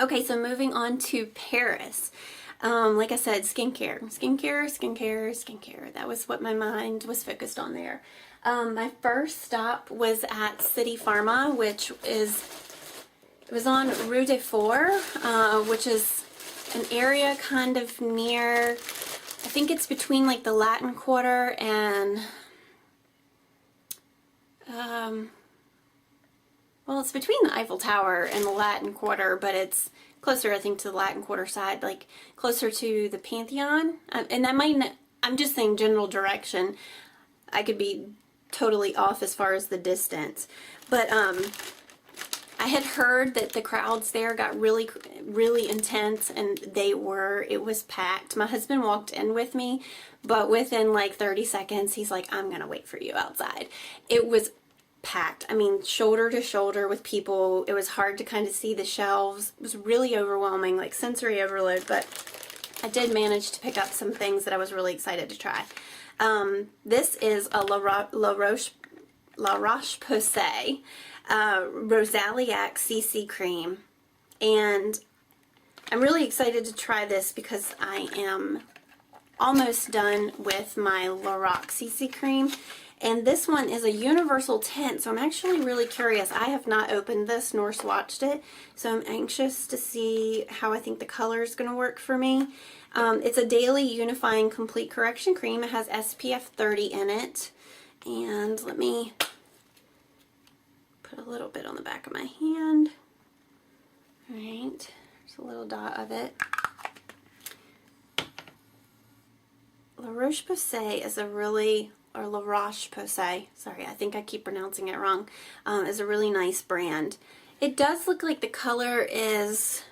Okay, so moving on to Paris. Like I said, skincare. That was what my mind was focused on there. My first stop was at City Pharma, which it was on Rue de Four, which is an area kind of near, I think it's between like the Latin Quarter and, well, it's between the Eiffel Tower and the Latin Quarter, but it's closer, I think, to the Latin Quarter side, like closer to the Pantheon. And that might not, I'm just saying general direction. I could be totally off as far as the distance. But I had heard that the crowds there got really, really intense, and it was packed. My husband walked in with me, but within like 30 seconds, he's like, I'm going to wait for you outside. It was packed. I mean, shoulder to shoulder with people. It was hard to kind of see the shelves. It was really overwhelming, like sensory overload, but I did manage to pick up some things that I was really excited to try. This is a La Roche-Posay Rosaliac CC cream, and I'm really excited to try this because I am almost done with my La Roche CC cream. And this one is a universal tint, so I'm actually really curious. I have not opened this nor swatched it, so I'm anxious to see how I think the color is going to work for me. It's a daily unifying complete correction cream. It has SPF 30 in it. And let me put a little bit on the back of my hand. Alright, there's a little dot of it. La Roche-Posay is a really, or La Roche-Posay, sorry, I think I keep pronouncing it wrong, is a really nice brand. It does look like the color is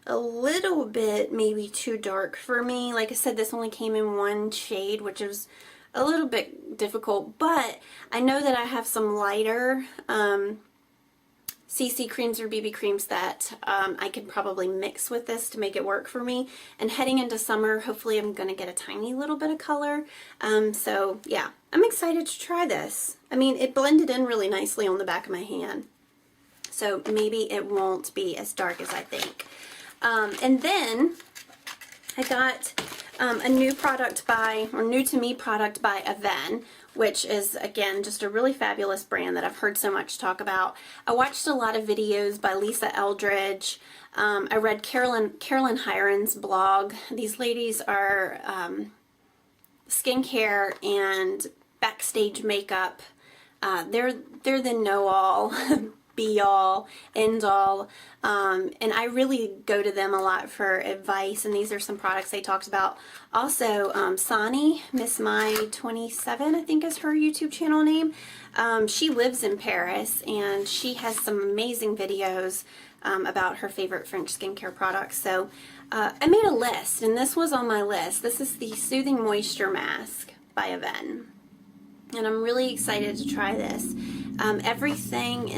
a little bit maybe too dark for me. Like I said, this only came in one shade, which is a little bit difficult, but I know that I have some lighter CC creams or BB creams that I could probably mix with this to make it work for me. And heading into summer, hopefully I'm going to get a tiny little bit of color. So yeah, I'm excited to try this. I mean, it blended in really nicely on the back of my hand, so maybe it won't be as dark as I think. And then I got a new product new to me product by Avene, which is, again, just a really fabulous brand that I've heard so much talk about. I watched a lot of videos by Lisa Eldridge. I read Carolyn Hiron's blog. These ladies are skincare and backstage makeup. They're the know-all, be-all, end-all, and I really go to them a lot for advice, and these are some products they talked about. Also, Sani, Miss My 27, I think is her YouTube channel name. She lives in Paris, and she has some amazing videos about her favorite French skincare products. So I made a list, and this was on my list. This is the Soothing Moisture Mask by Avene, and I'm really excited to try this. Everything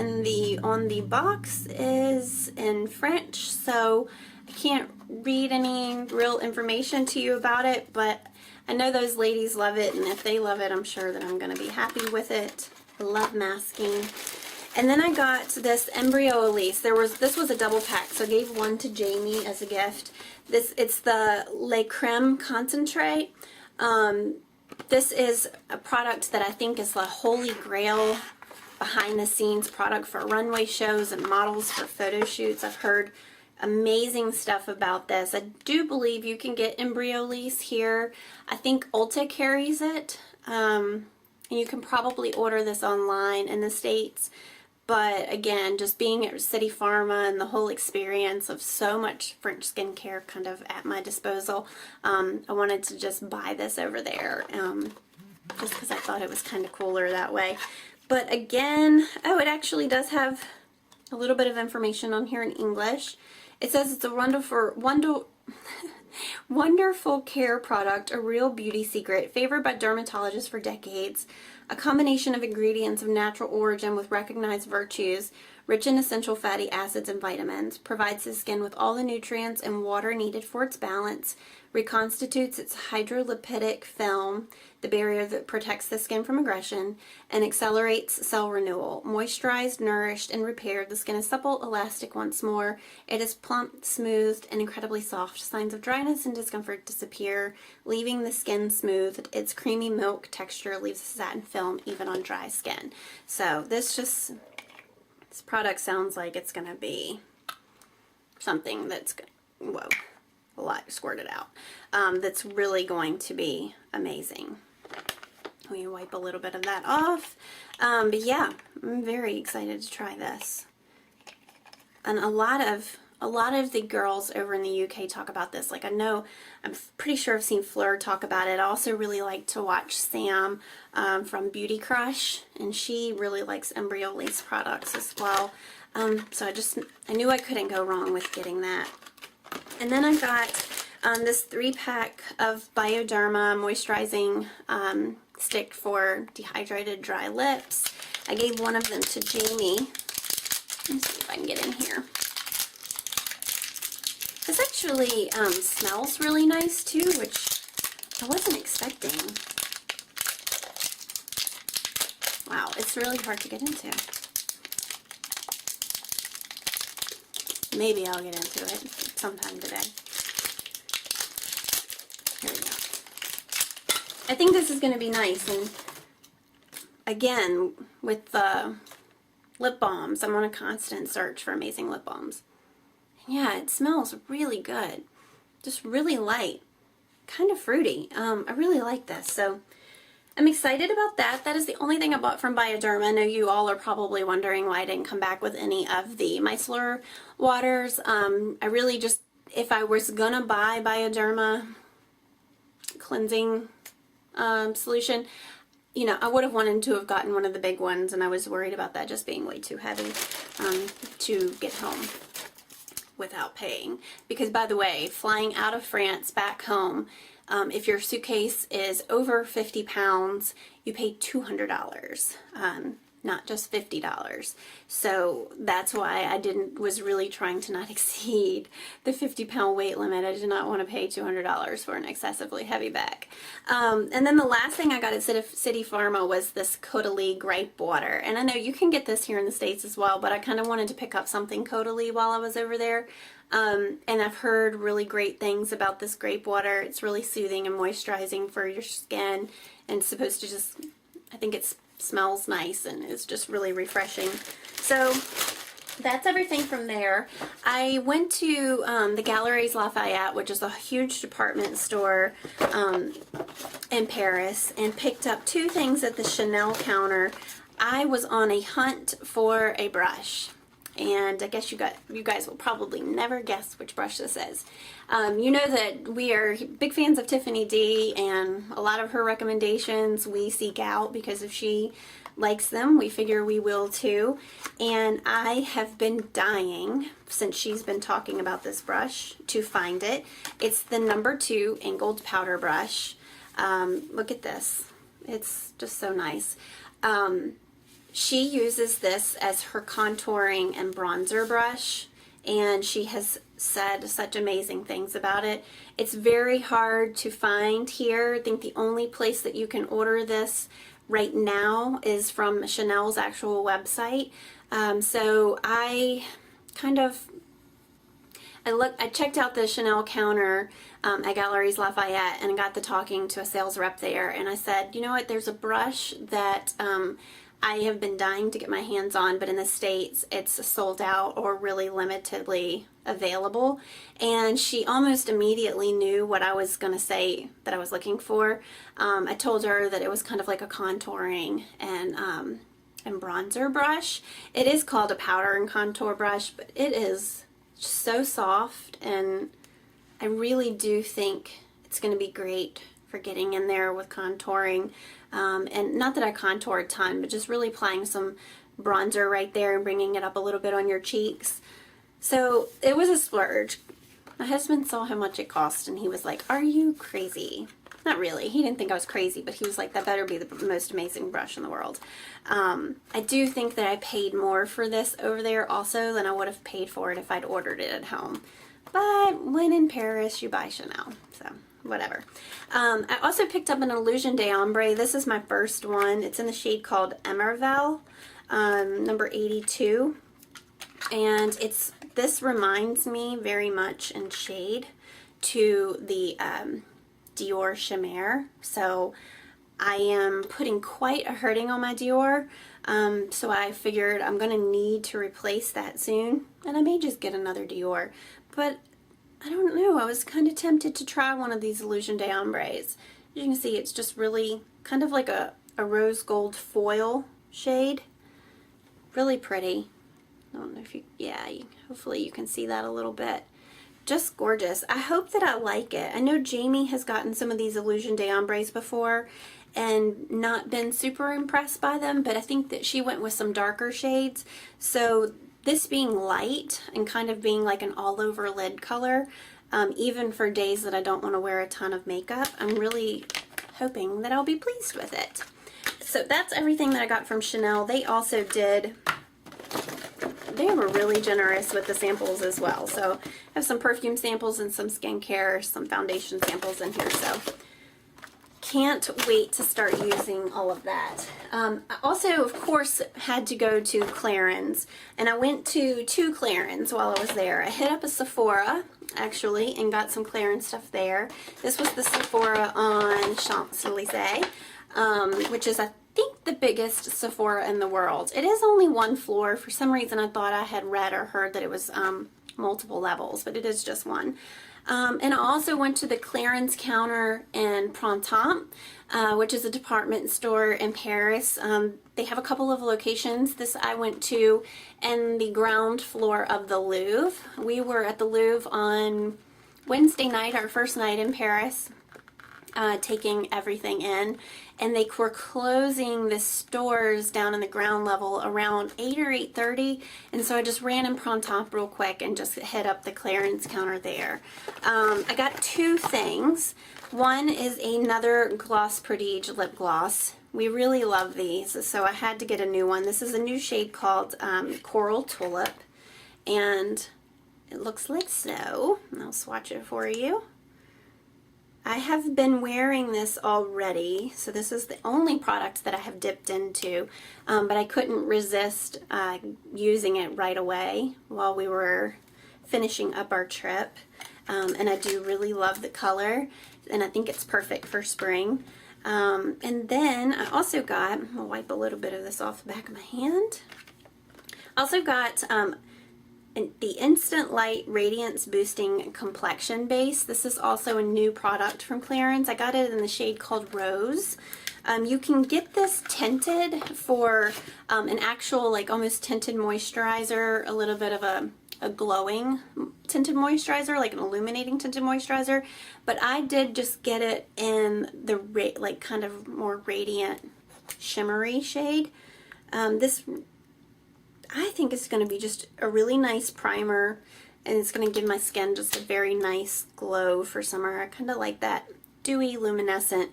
on the box is in French, so I can't read any real information to you about it, but I know those ladies love it, and if they love it, I'm sure that I'm going to be happy with it. I love masking. And then I got this Embryolisse. This was a double pack, so I gave one to Jamie as a gift. It's the Lait-Creme concentrate. This is a product that I think is the holy grail behind the scenes product for runway shows and models for photo shoots. I've heard amazing stuff about this. I do believe you can get Embryolisse here. I think Ulta carries it, and you can probably order this online in the States. But again, just being at City Pharma and the whole experience of so much French skincare kind of at my disposal, I wanted to just buy this over there, just because I thought it was kind of cooler that way. But again, oh, it actually does have a little bit of information on here in English. It says it's a wonderful care product, a real beauty secret, favored by dermatologists for decades, a combination of ingredients of natural origin with recognized virtues, rich in essential fatty acids and vitamins, provides the skin with all the nutrients and water needed for its balance, reconstitutes its hydrolipidic film, the barrier that protects the skin from aggression, and accelerates cell renewal. Moisturized, nourished, and repaired, the skin is supple, elastic once more. It is plump, smoothed, and incredibly soft. Signs of dryness and discomfort disappear, leaving the skin smooth. Its creamy milk texture leaves a satin film even on dry skin. So this product sounds like it's going to be something that's, whoa, a lot squirted out, that's really going to be amazing. We wipe a little bit of that off. But yeah, I'm very excited to try this. And a lot of the girls over in the UK talk about this. Like, I'm pretty sure I've seen Fleur talk about it. I also really like to watch Sam from Beauty Crush, and she really likes Embryolisse products as well. So I knew I couldn't go wrong with getting that. And then I got this 3-pack of Bioderma moisturizing stick for dehydrated dry lips. I gave one of them to Jamie. Let me see if I can get in here. This actually smells really nice too, which I wasn't expecting. Wow, it's really hard to get into. Maybe I'll get into it sometime today. Here we go. I think this is going to be nice, and again, with the lip balms, I'm on a constant search for amazing lip balms. And yeah, it smells really good. Just really light. Kind of fruity. I really like this, so I'm excited about that. That is the only thing I bought from Bioderma. I know you all are probably wondering why I didn't come back with any of the micellar waters. I really just, if I was gonna buy Bioderma cleansing solution, you know, I would have wanted to have gotten one of the big ones, and I was worried about that just being way too heavy to get home without paying. Because, by the way, flying out of France back home, if your suitcase is over 50 pounds, you pay $200, not just $50. So that's why I was really trying to not exceed the 50-pound weight limit. I did not want to pay $200 for an excessively heavy bag. And then the last thing I got at City Pharma was this Caudalie Grape water. And I know you can get this here in the States as well, but I kind of wanted to pick up something Caudalie while I was over there. And I've heard really great things about this grape water. It's really soothing and moisturizing for your skin, and it's supposed to just, I think it smells nice and is just really refreshing. So that's everything from there. I went to the Galeries Lafayette, which is a huge department store in Paris, and picked up 2 things at the Chanel counter. I was on a hunt for a brush. And I guess you guys will probably never guess which brush this is. You know that we are big fans of Tiffany D, and a lot of her recommendations we seek out because if she likes them, we figure we will too. And I have been dying since she's been talking about this brush to find it. It's the number 2 angled powder brush. Look at this. It's just so nice. She uses this as her contouring and bronzer brush, and she has said such amazing things about it. It's very hard to find here. I think the only place that you can order this right now is from Chanel's actual website. So I checked out the Chanel counter at Galeries Lafayette and got to talking to a sales rep there, and I said, you know what, there's a brush that I have been dying to get my hands on, but in the States it's sold out or really limitedly available. And she almost immediately knew what I was going to say that I was looking for. I told her that it was kind of like a contouring and bronzer brush. It is called a powder and contour brush, but it is so soft, and I really do think it's going to be great for getting in there with contouring. And not that I contour a ton, but just really applying some bronzer right there and bringing it up a little bit on your cheeks. So it was a splurge. My husband saw how much it cost and he was like, are you crazy? not really. He didn't think I was crazy, but he was like, that better be the most amazing brush in the world. I do think that I paid more for this over there also than I would have paid for it if I'd ordered it at home. But when in Paris, you buy Chanel. So, whatever. I also picked up an Illusion d'Ombre. This is my first one. It's in the shade called Emerveille, number 82. And this reminds me very much in shade to the Dior Chimère. So I am putting quite a hurting on my Dior. So I figured I'm going to need to replace that soon. And I may just get another Dior. But I don't know. I was kind of tempted to try one of these Illusion d'Ombres. As you can see, it's just really kind of like a rose gold foil shade. Really pretty. I don't know if you, yeah, hopefully you can see that a little bit. Just gorgeous. I hope that I like it. I know Jamie has gotten some of these Illusion d'Ombres before and not been super impressed by them, but I think that she went with some darker shades. So this being light and kind of being like an all-over lid color, even for days that I don't want to wear a ton of makeup, I'm really hoping that I'll be pleased with it. So that's everything that I got from Chanel. They also did... They were really generous with the samples as well. So I have some perfume samples and some skincare, some foundation samples in here. So can't wait to start using all of that. I also, of course, had to go to Clarins. And I went to two Clarins while I was there. I hit up a Sephora, actually, and got some Clarins stuff there. This was the Sephora on Champs-Élysées, which is, I think, the biggest Sephora in the world. It is only one floor. For some reason I thought I had read or heard that it was multiple levels, but it is just one. And I also went to the Clarins counter in Printemps, which is a department store in Paris. They have a couple of locations. This I went to in the ground floor of the Louvre. We were at the Louvre on Wednesday night, our first night in Paris, taking everything in, and they were closing the stores down in the ground level around 8 or 8:30, and so I just ran in Printemps real quick and just hit up the Clarins counter there. I got two things. One is another Gloss Prodige lip gloss. We really love these, so I had to get a new one. This is a new shade called Coral Tulip, and it looks like so. I'll swatch it for you. I have been wearing this already, so this is the only product that I have dipped into, but I couldn't resist using it right away while we were finishing up our trip, and I do really love the color, and I think it's perfect for spring. And then I also got, I'll wipe a little bit of this off the back of my hand, I also got the Instant Light Radiance Boosting Complexion Base. This is also a new product from Clarins. I got it in the shade called Rose. You can get this tinted for an actual, like, almost tinted moisturizer, a little bit of a glowing tinted moisturizer, like an illuminating tinted moisturizer. But I did just get it in the, like, kind of more radiant, shimmery shade. This, I think, it's going to be just a really nice primer, and it's going to give my skin just a very nice glow for summer. I kind of like that dewy, luminescent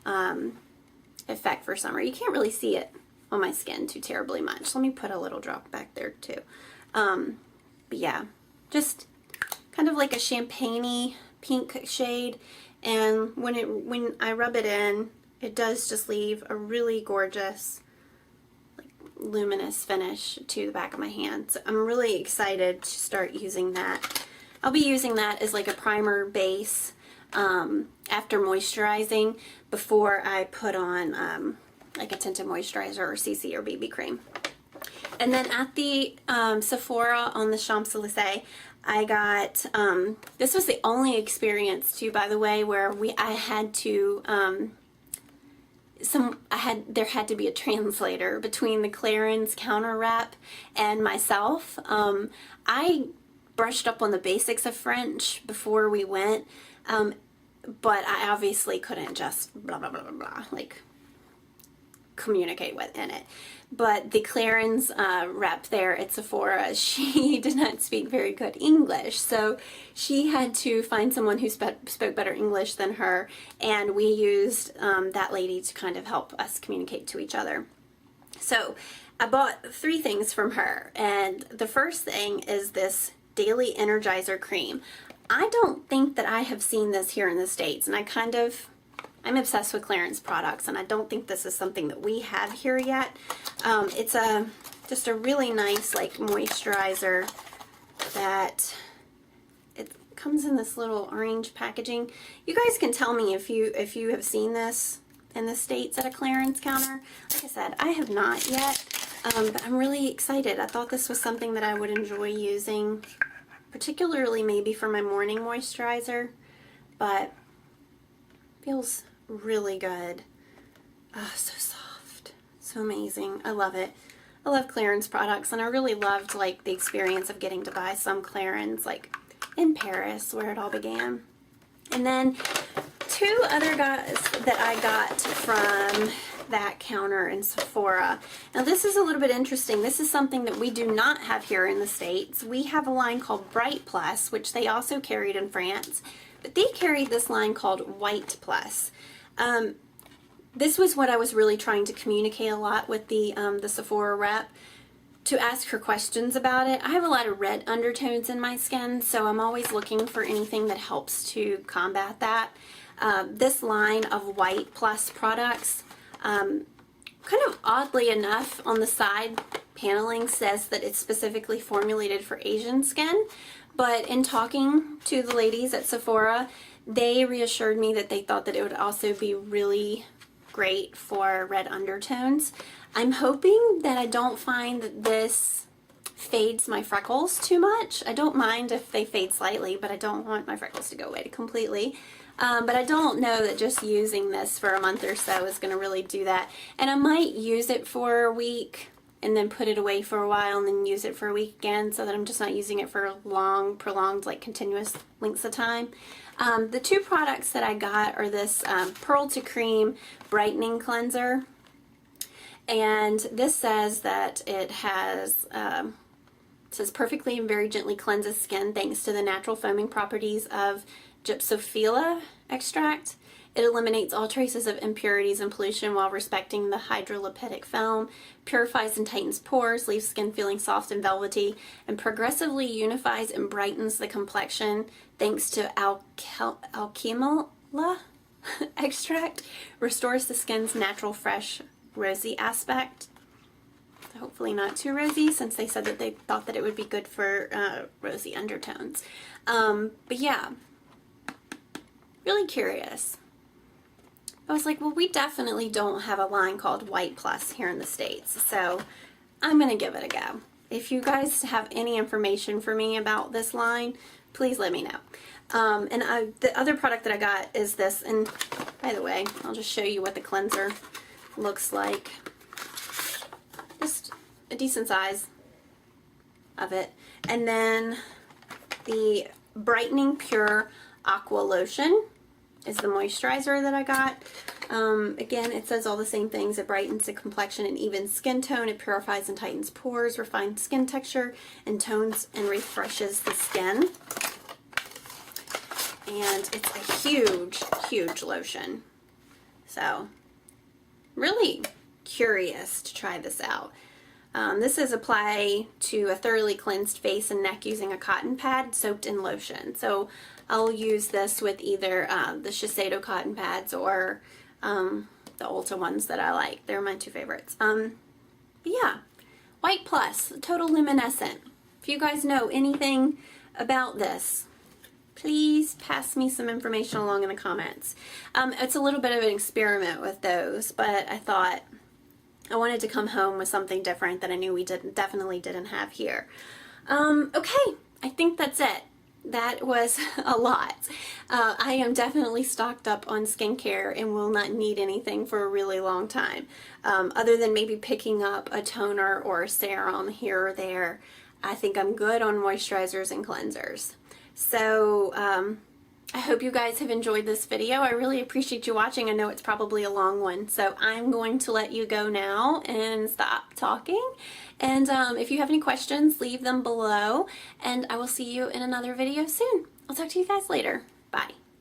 effect for summer. You can't really see it on my skin too terribly much. Let me put a little drop back there too. But yeah, just kind of like a champagne-y pink shade, and when I rub it in, it does just leave a really gorgeous, luminous finish to the back of my hand. So I'm really excited to start using that. I'll be using that as like a primer base after moisturizing, before I put on like a tinted moisturizer or CC or BB cream. And then at the Sephora on the Champs-Élysées, I got, this was the only experience too, by the way, where I had to there had to be a translator between the Clarins counter rep and myself. I brushed up on the basics of French before we went, but I obviously couldn't just blah blah blah blah blah, like communicate with in it. But the Clarins rep there at Sephora, she did not speak very good English, so she had to find someone who spoke better English than her, and we used that lady to kind of help us communicate to each other. So I bought 3 things from her, and the first thing is this Daily Energizer Cream. I don't think that I have seen this here in the States, and I'm obsessed with Clarins products, and I don't think this is something that we have here yet. It's just a really nice like moisturizer that it comes in this little orange packaging. You guys can tell me if you have seen this in the States at a Clarins counter. Like I said, I have not yet, but I'm really excited. I thought this was something that I would enjoy using, particularly maybe for my morning moisturizer, but feels really good. Oh, so soft, so amazing. I love it. I love Clarins products, and I really loved like the experience of getting to buy some Clarins like in Paris where it all began. And then 2 other guys that I got from that counter in Sephora. Now this is a little bit interesting. This is something that we do not have here in the States. We have a line called Bright Plus, which they also carried in France, but they carried this line called White Plus. This was what I was really trying to communicate a lot with the Sephora rep, to ask her questions about it. I have a lot of red undertones in my skin, so I'm always looking for anything that helps to combat that. This line of White Plus products, kind of oddly enough, on the side paneling says that it's specifically formulated for Asian skin, but in talking to the ladies at Sephora, they reassured me that they thought that it would also be really great for red undertones. I'm hoping that I don't find that this fades my freckles too much. I don't mind if they fade slightly, but I don't want my freckles to go away completely. But I don't know that just using this for a month or so is going to really do that. And I might use it for a week and then put it away for a while and then use it for a week again, so that I'm just not using it for long, prolonged, like continuous lengths of time. The 2 products that I got are this Pearl to Cream Brightening Cleanser. And this says that it has, says perfectly and very gently cleanses skin thanks to the natural foaming properties of gypsophila extract. It eliminates all traces of impurities and pollution while respecting the hydrolipidic film, purifies and tightens pores, leaves skin feeling soft and velvety, and progressively unifies and brightens the complexion thanks to alchemilla extract, restores the skin's natural, fresh, rosy aspect. Hopefully not too rosy, since they said that they thought that it would be good for rosy undertones. But yeah, really curious. I was like, well, we definitely don't have a line called White Plus here in the States, so I'm going to give it a go. If you guys have any information for me about this line, please let me know. The other product that I got is this, and by the way, I'll just show you what the cleanser looks like. Just a decent size of it. And then the Brightening Pure Aqua Lotion is the moisturizer that I got. Again, it says all the same things. It brightens the complexion and evens skin tone. It purifies and tightens pores, refines skin texture, and tones and refreshes the skin. And it's a huge, huge lotion. So, really curious to try this out. This is apply to a thoroughly cleansed face and neck using a cotton pad soaked in lotion. So I'll use this with either the Shiseido cotton pads or the Ulta ones that I like. They're my 2 favorites. But yeah, White Plus, Total Luminescent. If you guys know anything about this, please pass me some information along in the comments. It's a little bit of an experiment with those, but I thought I wanted to come home with something different that I knew we definitely didn't have here. Okay, I think that's it. That was a lot. I am definitely stocked up on skincare and will not need anything for a really long time. Other than maybe picking up a toner or a serum here or there, I think I'm good on moisturizers and cleansers. So I hope you guys have enjoyed this video. I really appreciate you watching. I know it's probably a long one, so I'm going to let you go now and stop talking. And if you have any questions, leave them below, and I will see you in another video soon. I'll talk to you guys later. Bye.